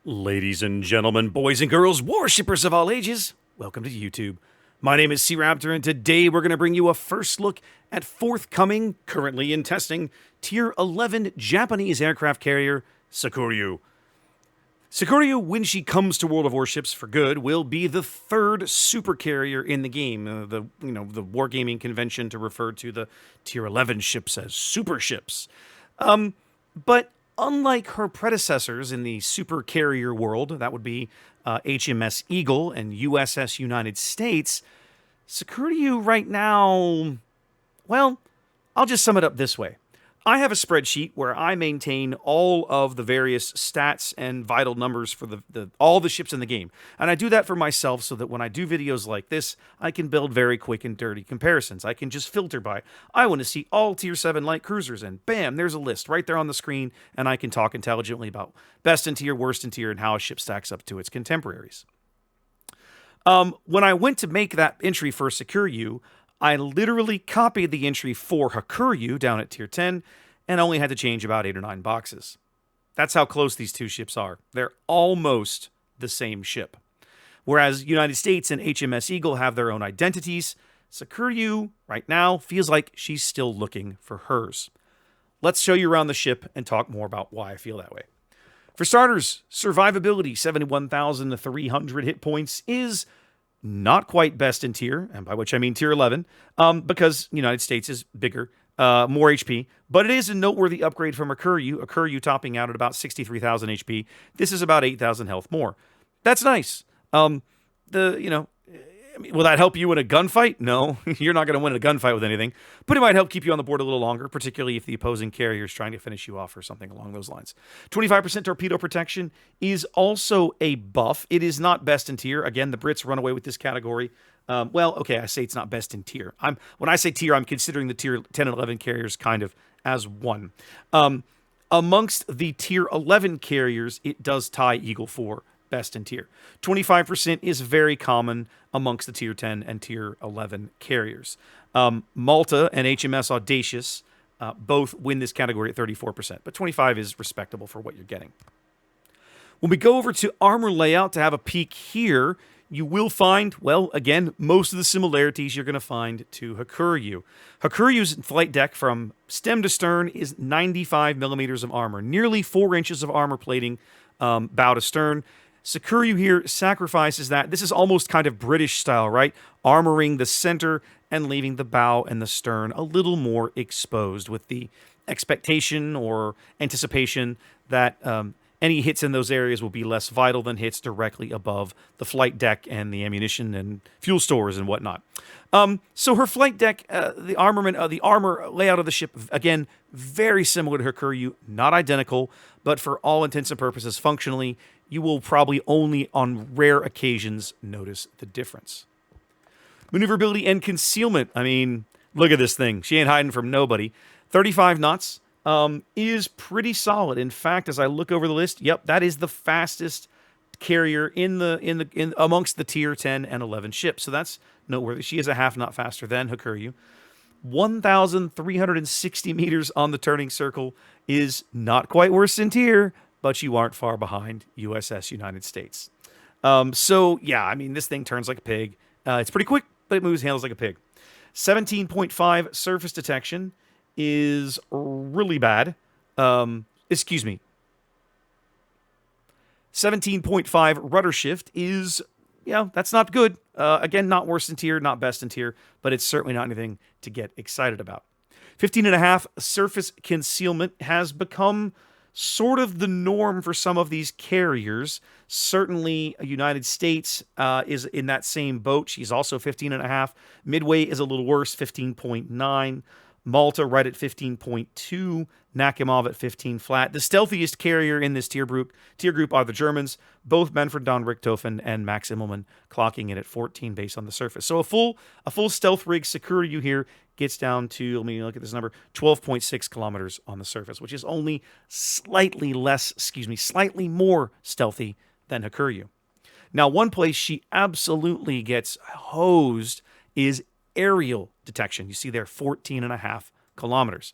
Ladies and gentlemen, boys and girls, warshippers of all ages, welcome to YouTube. My name is SeaRaptor, and today we're going to bring you a first look at forthcoming, currently in testing, Tier 11 Japanese aircraft carrier, Sekiryu. Sekiryu, when she comes to World of Warships for good, will be the third super carrier in the game. The Wargaming convention to refer to the Tier 11 ships as super ships. But unlike her predecessors in the super carrier world, that would be HMS Eagle and USS United States, Sekiryu right now, well, I'll just sum it up this way. I have a spreadsheet where I maintain all of the various stats and vital numbers for all the ships in the game. And I do that for myself so that when I do videos like this, I can build very quick and dirty comparisons. I can just filter by, I want to see all Tier 7 light cruisers, and bam, there's a list right there on the screen, and I can talk intelligently about best in tier, worst in tier, and how a ship stacks up to its contemporaries. When I went to make that entry for Sekiryu, I literally copied the entry for Hakuryu down at Tier 10 and only had to change about 8 or 9 boxes. That's how close these two ships are. They're almost the same ship. Whereas United States and HMS Eagle have their own identities, Sekiryu, right now, feels like she's still looking for hers. Let's show you around the ship and talk more about why I feel that way. For starters, survivability, 71,300 hit points, is not quite best in tier, and by which I mean tier 11, because United States is bigger, more HP, but it is a noteworthy upgrade from Hakuryu topping out at about 63,000 HP. This is about 8,000 health more. That's nice. Will that help you in a gunfight? No, you're not going to win a gunfight with anything, but it might help keep you on the board a little longer, particularly if the opposing carrier is trying to finish you off or something along those lines. 25% torpedo protection is also a buff. It is not best in tier. Again, the Brits run away with this category. I say it's not best in tier. When I say tier, I'm considering the tier 10 and 11 carriers kind of as one. Amongst the tier 11 carriers, it does tie Eagle for best in tier. 25% is very common amongst the tier 10 and tier 11 carriers. Malta and HMS Audacious both win this category at 34%, but 25 is respectable for what you're getting. When we go over to armor layout to have a peek here, you will find, well, again, most of the similarities you're going to find to Hakuryu. Hakuryu's flight deck from stem to stern is 95 millimeters of armor, nearly 4 inches of armor plating bow to stern. Sekiryu here sacrifices that. This is almost kind of British style, right? Armoring the center and leaving the bow and the stern a little more exposed, with the expectation or anticipation that any hits in those areas will be less vital than hits directly above the flight deck and the ammunition and fuel stores and whatnot. So her flight deck, the armor layout of the ship, again, very similar to Hakuryu, not identical, but for all intents and purposes, functionally, you will probably only on rare occasions notice the difference. Maneuverability and concealment. I mean, look at this thing. She ain't hiding from nobody. 35 knots is pretty solid. In fact, as I look over the list, yep, that is the fastest carrier in amongst the tier 10 and 11 ships. So that's noteworthy. She is a half knot faster than Hakuryu. 1,360 meters on the turning circle is not quite worse in tier, but you aren't far behind USS United States. So, yeah, I mean, this thing turns like a pig. It's pretty quick, but it handles like a pig. 17.5 surface detection is really bad. 17.5 rudder shift is, that's not good. Again, not worse in tier, not best in tier, but it's certainly not anything to get excited about. 15.5 surface concealment has become sort of the norm for some of these carriers. Certainly, United States is in that same boat. She's also 15.5. Midway is a little worse, 15.9. Malta right at 15.2. Nakhimov at 15 flat. The stealthiest carrier in this tier group are the Germans, both Manfred von Richthofen and Max Immelmann clocking in at 14 base on the surface. So a full stealth rig Sekiryu here gets down to, let me look at this number, 12.6 kilometers on the surface, which is only slightly more stealthy than Hakuryu. Now, one place she absolutely gets hosed is aerial detection. You see there, 14.5 kilometers.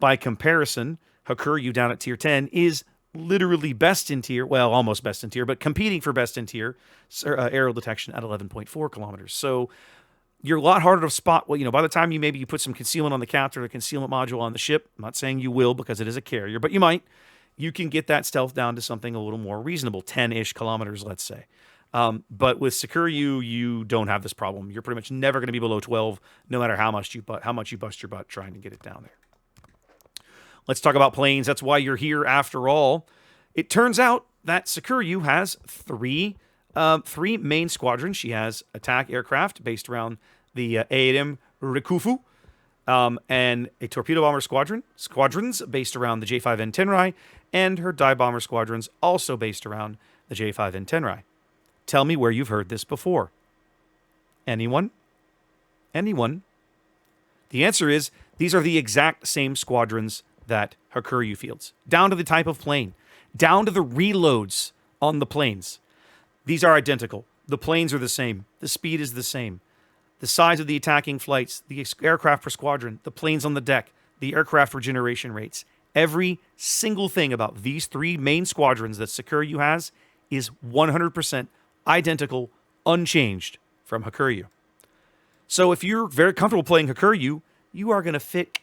By comparison, Hakuryu down at tier 10 is literally best in tier, well, almost best in tier, but competing for best in tier aerial detection at 11.4 kilometers. So you're a lot harder to spot. Well, by the time you put some concealment on the captor, the concealment module on the ship, I'm not saying you will because it is a carrier, but you might. You can get that stealth down to something a little more reasonable, 10-ish kilometers, let's say. But with Sekiryu, you don't have this problem. You're pretty much never going to be below 12, no matter how much you bust your butt trying to get it down there. Let's talk about planes. That's why you're here after all. It turns out that Sekiryu has three main squadrons. She has attack aircraft based around the A8M Rikufu, and a torpedo bomber squadrons based around the J5N Tenrai, and her dive bomber squadrons also based around the J5N Tenrai. Tell me where you've heard this before. Anyone? Anyone? The answer is these are the exact same squadrons that Hakuryu fields, down to the type of plane, down to the reloads on the planes. These are identical. The planes are the same. The speed is the same. The size of the attacking flights, the aircraft per squadron, the planes on the deck, the aircraft regeneration rates. Every single thing about these three main squadrons that Sekiryu has is 100% identical, unchanged from Hakuryu. So if you're very comfortable playing Hakuryu, you are going to fit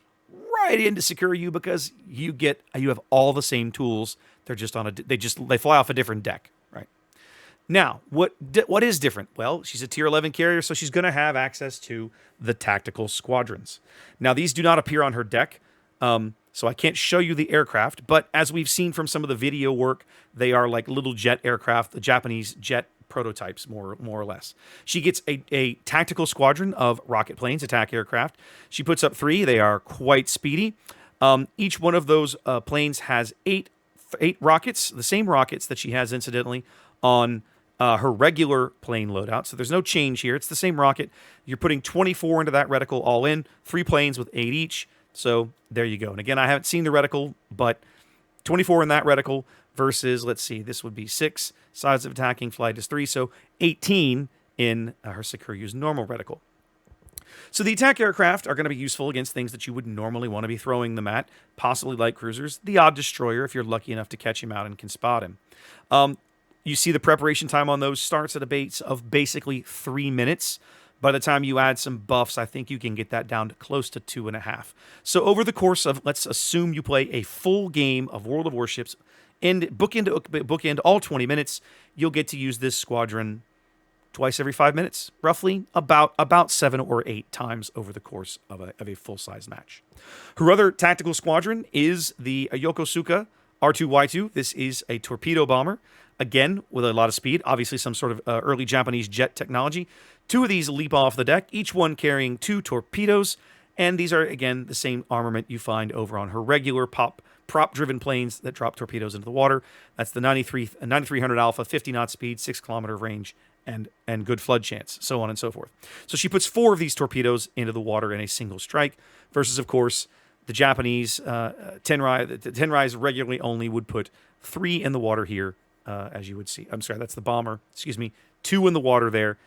right into Sekiryu because you have all the same tools. They're just they fly off a different deck, right? Now, what is different? Well, she's a tier 11 carrier, so she's going to have access to the tactical squadrons. Now, these do not appear on her deck, so I can't show you the aircraft, but as we've seen from some of the video work, they are like little jet aircraft, the Japanese jet prototypes, more or less. She gets a tactical squadron of rocket planes, attack aircraft. She puts up 3. They are quite speedy. Each one of those planes has 8 rockets, the same rockets that she has, incidentally, on her regular plane loadout. So there's no change here. It's the same rocket. You're putting 24 into that reticle all in, 3 planes with 8 each. So there you go. And again, I haven't seen the reticle, but 24 in that reticle versus, let's see, this would be 6. Size of attacking flight is 3. So 18 in her Sekiryu's normal reticle. So the attack aircraft are going to be useful against things that you would normally want to be throwing them at, possibly light cruisers, the odd destroyer if you're lucky enough to catch him out and can spot him. You see the preparation time on those starts at a base of basically 3 minutes. By the time you add some buffs, I think you can get that down to close to 2.5. So over the course of, let's assume you play a full game of World of Warships, and bookend all 20 minutes, you'll get to use this squadron twice every 5 minutes, roughly about 7 or 8 times over the course of a full-size match. Her other tactical squadron is the Yokosuka R2Y2. This is a torpedo bomber, again, with a lot of speed, obviously some sort of early Japanese jet technology. 2 of these leap off the deck, each one carrying 2 and these are, again, the same armament you find over on her regular prop-driven planes that drop torpedoes into the water. That's the 9300 Alpha, 50 knot speed, 6 kilometer range, and good flood chance, so on and so forth. So she puts 4 of these torpedoes into the water in a single strike, versus, of course, the Japanese Tenrai. The Tenrais regularly only would put 3 in the water here, as you would see. I'm sorry, that's the bomber. 2 in the water there.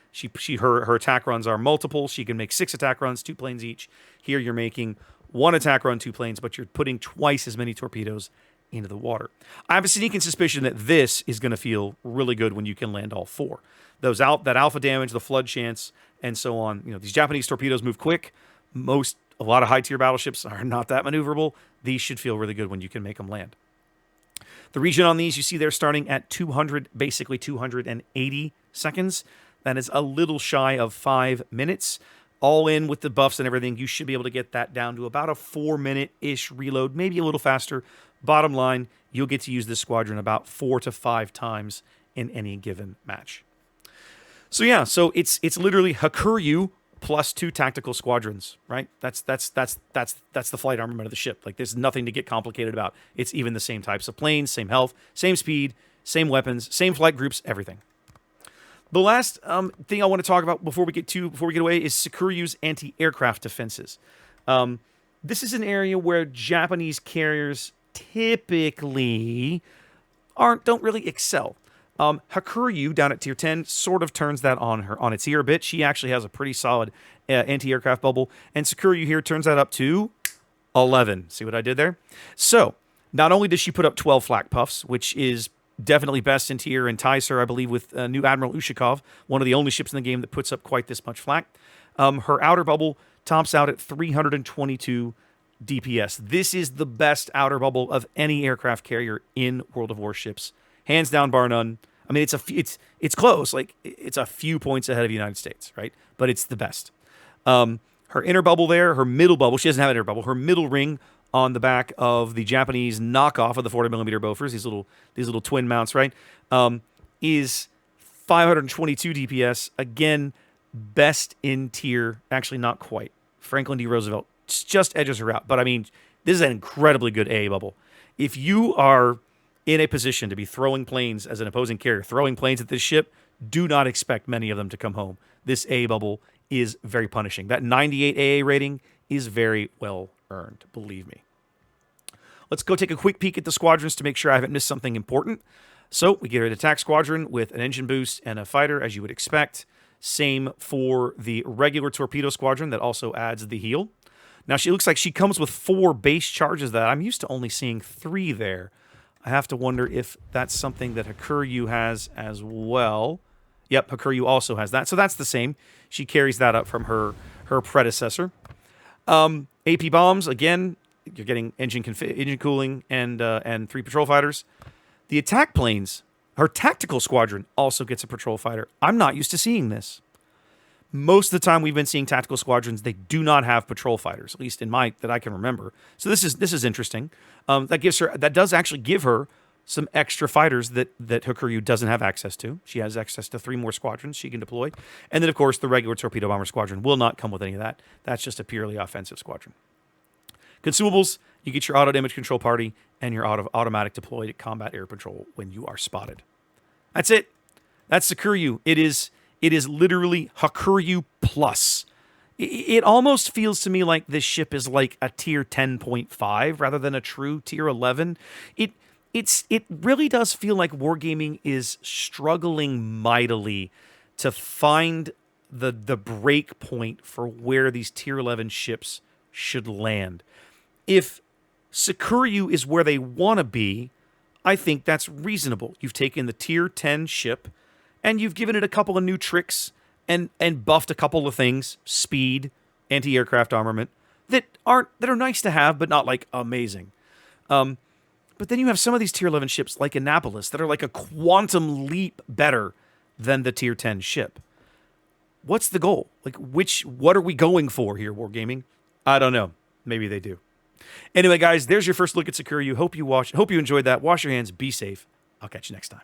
Her attack runs are multiple. She can make 6 attack runs, 2 planes each. Here you're making 1 attack run, 2 planes, but you're putting twice as many torpedoes into the water. I have a sneaking suspicion that this is going to feel really good when you can land all 4. That alpha damage, the flood chance, and so on. These Japanese torpedoes move quick. A lot of high-tier battleships are not that maneuverable. These should feel really good when you can make them land. The region on these, you see they're starting at 280 seconds. That is a little shy of 5 minutes. All in with the buffs and everything, you should be able to get that down to about a 4-minute-ish reload, maybe a little faster. Bottom line, you'll get to use this squadron about 4 to 5 times in any given match. So yeah, it's literally Hakuryu plus 2 tactical squadrons, right? That's the flight armament of the ship. Like, there's nothing to get complicated about. It's even the same types of planes, same health, same speed, same weapons, same flight groups, everything. The last thing I want to talk about before we get away is Sekiryu's anti-aircraft defenses. This is an area where Japanese carriers typically don't really excel. Hakuryu down at tier 10 sort of turns that on its ear a bit. She actually has a pretty solid anti-aircraft bubble, and Sekiryu here turns that up to 11. See what I did there? So Not only does she put up 12 flak puffs, which is definitely best in tier, and ties her, I believe, with new Admiral Ushakov, one of the only ships in the game that puts up quite this much flak. Her outer bubble tops out at 322 DPS. This is the best outer bubble of any aircraft carrier in World of Warships, hands down, bar none. I mean, it's close. Like, it's a few points ahead of the United States, right? But it's the best. Her inner bubble there, her middle bubble, she doesn't have an inner bubble. Her middle ring on the back of the Japanese knockoff of the 40mm Bofors, these little twin mounts, right, is 522 DPS. Again, best in tier. Actually, not quite. Franklin D. Roosevelt just edges her out. But I mean, this is an incredibly good AA bubble. If you are in a position to be throwing planes as an opposing carrier, throwing planes at this ship, do not expect many of them to come home. This AA bubble is very punishing. That 98 AA rating is very well earned, believe me. Let's go take a quick peek at the squadrons to make sure I haven't missed something important. So we get an attack squadron with an engine boost and a fighter, as you would expect. Same for the regular torpedo squadron that also adds the heal. Now, she looks like she comes with 4 base charges that I'm used to only seeing 3 there. I have to wonder if that's something that Hakuryu has as well. Yep, Hakuryu also has that. So that's the same. She carries that up from her predecessor. AP bombs, again, you're getting engine cooling and 3 patrol fighters. The attack planes, her tactical squadron also gets a patrol fighter. I'm not used to seeing this. Most of the time we've been seeing tactical squadrons, they do not have patrol fighters, at least that I can remember. So this is interesting. That does actually give her some extra fighters that Hakuryu doesn't have access to. She has access to 3 more squadrons she can deploy. And then, of course, the regular torpedo bomber squadron will not come with any of that. That's just a purely offensive squadron. Consumables, you get your auto damage control party and your automatic deployed combat air patrol when you are spotted. That's it. That's Sekiryu. It is literally Hakuryu plus. It almost feels to me like this ship is like a tier 10.5 rather than a true tier 11. It really does feel like Wargaming is struggling mightily to find the break point for where these tier 11 ships should land. If Sekiryu is where they want to be, I think that's reasonable. You've taken the tier 10 ship and you've given it a couple of new tricks and buffed a couple of things, speed, anti-aircraft armament, that are nice to have, but not like amazing. But then you have some of these tier 11 ships like Annapolis that are like a quantum leap better than the tier 10 ship. What's the goal? Like, what are we going for here, Wargaming? I don't know. Maybe they do. Anyway, guys, there's your first look at Sekiryu. Hope you enjoyed that. Wash your hands. Be safe. I'll catch you next time.